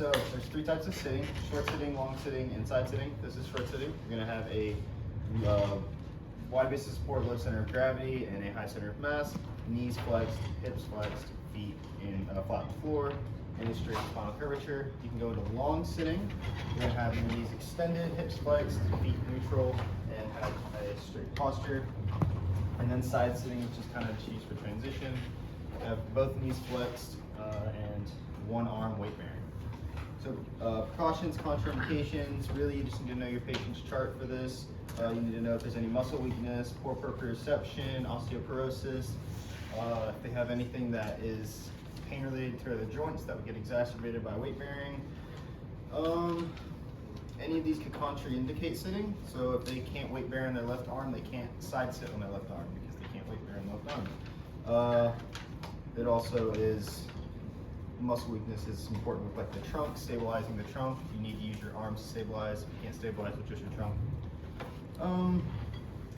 So there's 3 types of sitting: short sitting, long sitting, and side sitting. This is short sitting. You're gonna have a wide base of support, low center of gravity, and a high center of mass. Knees flexed, hips flexed, feet in flat on the floor, and a straight spinal curvature. You can go into long sitting. You're gonna have your knees extended, hips flexed, feet neutral, and have a straight posture. And then side sitting, which is kind of just used for transition. You have both knees flexed and one arm weight bearing. So precautions, contraindications, really you just need to know your patient's chart for this. You need to know if there's any muscle weakness, poor proprioception, osteoporosis, if they have anything that is pain related to the joints that would get exacerbated by weight bearing. Any of these could contraindicate sitting. So if they can't weight bear in their left arm, they can't side sit on their left arm because they can't weight bear in the left arm. It also is muscle weakness is important with like the trunk, stabilizing the trunk. You need to use your arms to stabilize. You can't stabilize with just your trunk.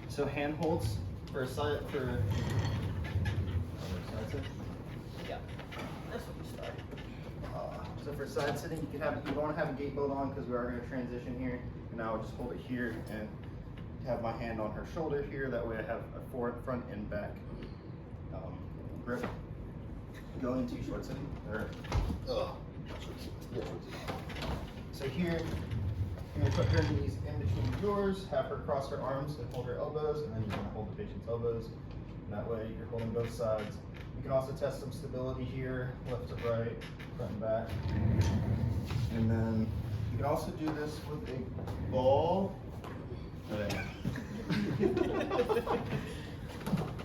So hand holds for a side Yeah, that's what we started. So for side sitting, you don't want to have a gait belt on because we are going to transition here. And I will just hold it here and have my hand on her shoulder here. That way I have a front and back grip. Going into short sitting. So here, you're going to put her knees in between yours, have her cross her arms and hold her elbows, and then you're going to hold the patient's elbows. And that way you're holding both sides. You can also test some stability here, left to right, front and back. And then you can also do this with a ball.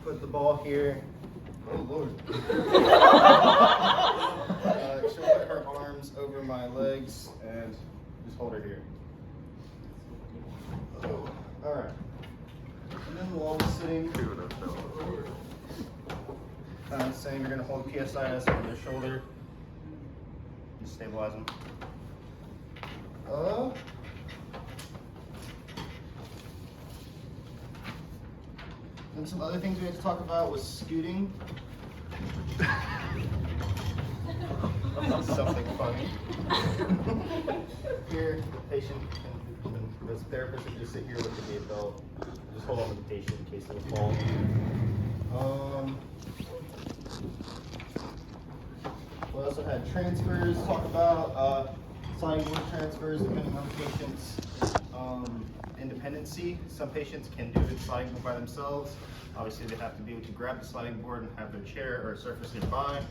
Put the ball here. Oh Lord. She'll put her arms over my legs and just hold her here. Oh, all right. And then long sitting. Same, you're gonna hold PSIS on your shoulder. Just stabilize them. And some other things we had to talk about was scooting. Something funny. Here, the patient and the therapist would just sit here with the gait belt. Just hold on to the patient in case of a fall. We also had transfers to talk about, sliding board transfers depending on the patient's independency. Some patients can do the sliding board by themselves. Obviously they have to be able to grab the sliding board and have their chair or surface nearby.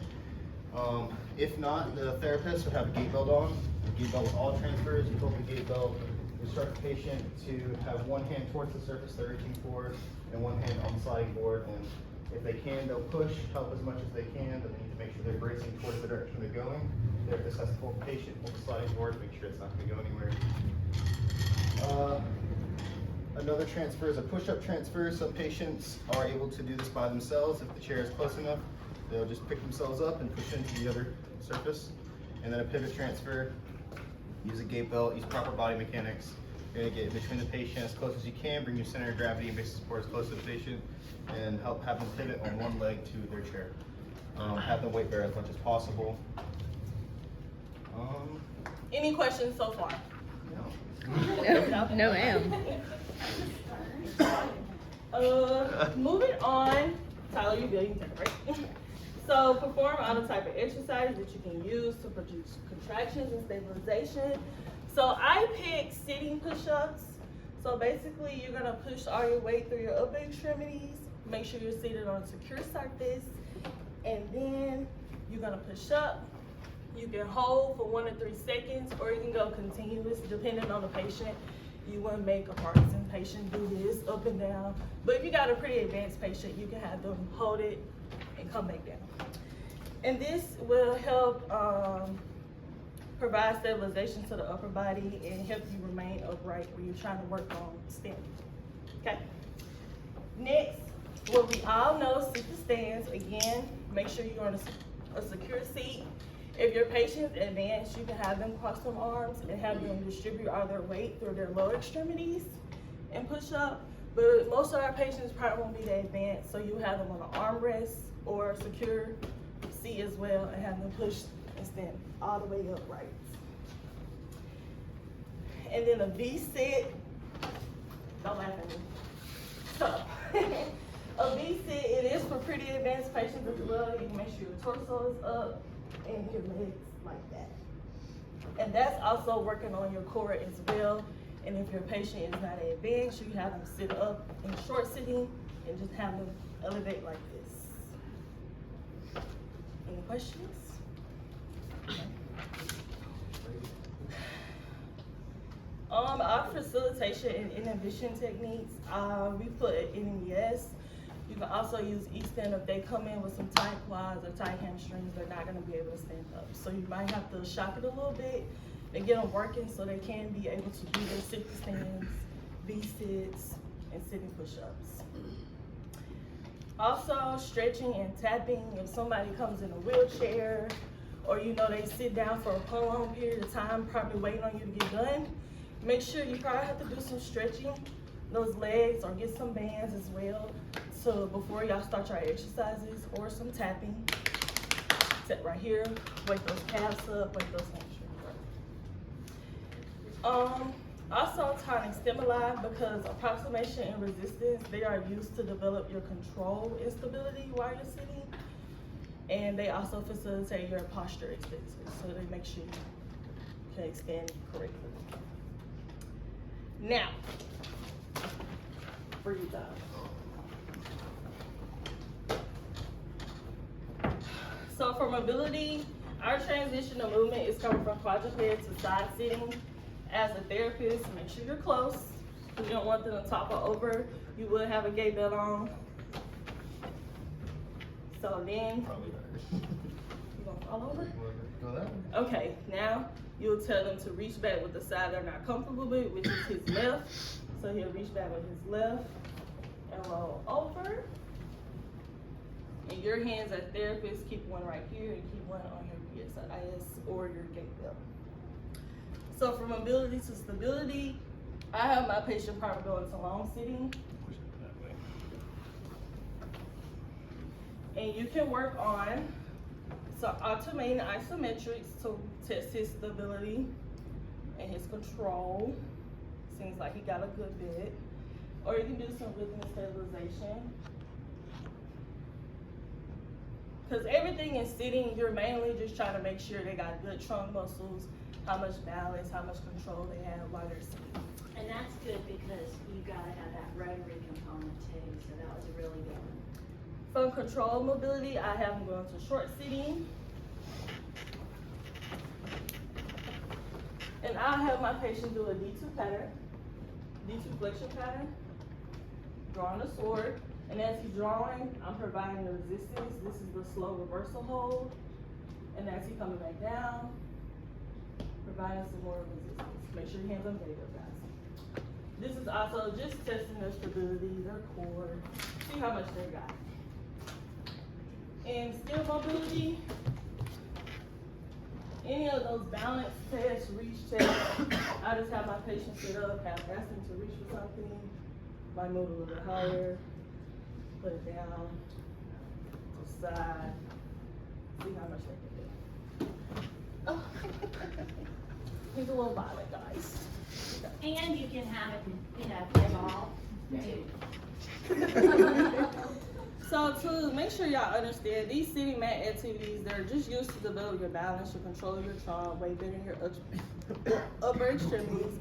If not, the therapist would have a gait belt on. A gait belt with all transfers. You hold the gait belt, instruct the patient to have one hand towards the surface they're reaching for and one hand on the sliding board. And if they can, they'll push, help as much as they can, but they need to make sure they're bracing towards the direction they're going. The therapist has to hold the patient, hold the sliding board, make sure it's not going to go anywhere. Another transfer is a push-up transfer. Some patients are able to do this by themselves. If the chair is close enough, they'll just pick themselves up and push into the other surface. And then a pivot transfer, use a gait belt, use proper body mechanics. You're gonna get in between the patient as close as you can, bring your center of gravity and base of support as close to the patient, and help have them pivot on one leg to their chair. Have them weight bear as much as possible. Any questions so far? No. No, ma'am. Moving on, Tyler, you good, you can take a break. So perform other type of exercises that you can use to produce contractions and stabilization. So I picked sitting push-ups. So basically you're gonna push all your weight through your upper extremities, make sure you're seated on a secure surface, and then you're gonna push up. You can hold for 1 to 3 seconds, or you can go continuous depending on the patient. You wouldn't make a Parkinson patient do this up and down, but if you got a pretty advanced patient, you can have them hold it and come back down. And this will help provide stabilization to the upper body and help you remain upright when you're trying to work on standing. Okay. Next, what we all know, sit to stands. Again, make sure you're on a secure seat. If your patient's advanced, you can have them cross them arms and have them distribute all their weight through their lower extremities and push up. But most of our patients probably won't be that advanced, so you have them on an armrest or secure seat as well and have them push and stand all the way upright. And then a V-sit. Don't laugh at me. So, a V-sit, it is for pretty advanced patients as well. You can make sure your torso is up and your legs like that. And that's also working on your core as well. And if your patient is not advanced, you have them sit up in short sitting and just have them elevate like this. Any questions? Our facilitation and inhibition techniques, we put NES. You can also use E-stand if they come in with some tight quads or tight hamstrings, they're not gonna be able to stand up. So you might have to shock it a little bit and get them working so they can be able to do their sit stands, V-sits, and sitting push-ups. Also, stretching and tapping. If somebody comes in a wheelchair or you know they sit down for a prolonged period of time, probably waiting on you to get done, make sure you probably have to do some stretching, those legs, or get some bands as well. So before y'all start your exercises, or some tapping. Sit right here, wake those calves up, wake those hamstrings up. Also tonic stimuli, because approximation and resistance, they are used to develop your control and stability while you're sitting. And they also facilitate your posture extension, so they make sure you can extend correctly. Now, breathe out. So for mobility, our transition of movement is coming from quadruped to side sitting. As a therapist, make sure you're close. You don't want them to topple over. You will have a gait belt on. So then, you gonna fall over? Go that way. Okay, now you'll tell them to reach back with the side they're not comfortable with, which is his left. So he'll reach back with his left and roll over. And your hands as therapists, keep one right here and keep one on your PSIS or your gait belt. So from mobility to stability, I have my patient probably going to long sitting. And you can work on alternating isometrics to test his stability and his control. Seems like he got a good bit. Or you can do some rhythmic stabilization. Because everything in sitting, you're mainly just trying to make sure they got good trunk muscles, how much balance, how much control they have while they're sitting. And that's good because you gotta have that rotary component too, so that was a really good one. From control mobility, I have them going to short sitting. And I'll have my patient do a D2 pattern, D2 flexion pattern, drawing a sword. And as he's drawing, I'm providing the resistance. This is the slow reversal hold. And as he's coming back down, providing some more resistance. Make sure your hands on beta, guys. This is also just testing their stability, their core, see how much they got. And still mobility, any of those balance tests, reach tests, I just have my patient sit up, ask them to reach for something, might move a little bit higher, put it down, to the side, see how much they can do. Oh. He's a little violent, guys. And you can have it, play ball too. So to make sure y'all understand, these sitting mat activities, they're just used to develop your balance, your control of your trunk, weight better in your upper extremities,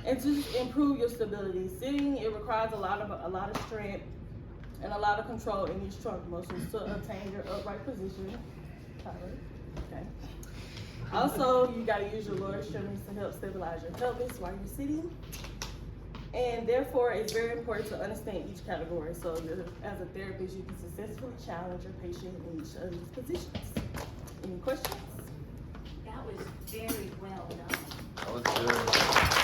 and to just improve your stability. Sitting, it requires a lot of strength and a lot of control in these trunk muscles to attain your upright position. Okay. Also, you gotta use your lower extremities to help stabilize your pelvis while you're sitting. And therefore, it's very important to understand each category. So as a therapist, you can successfully challenge your patient in each of these positions. Any questions? That was very well done. That was good.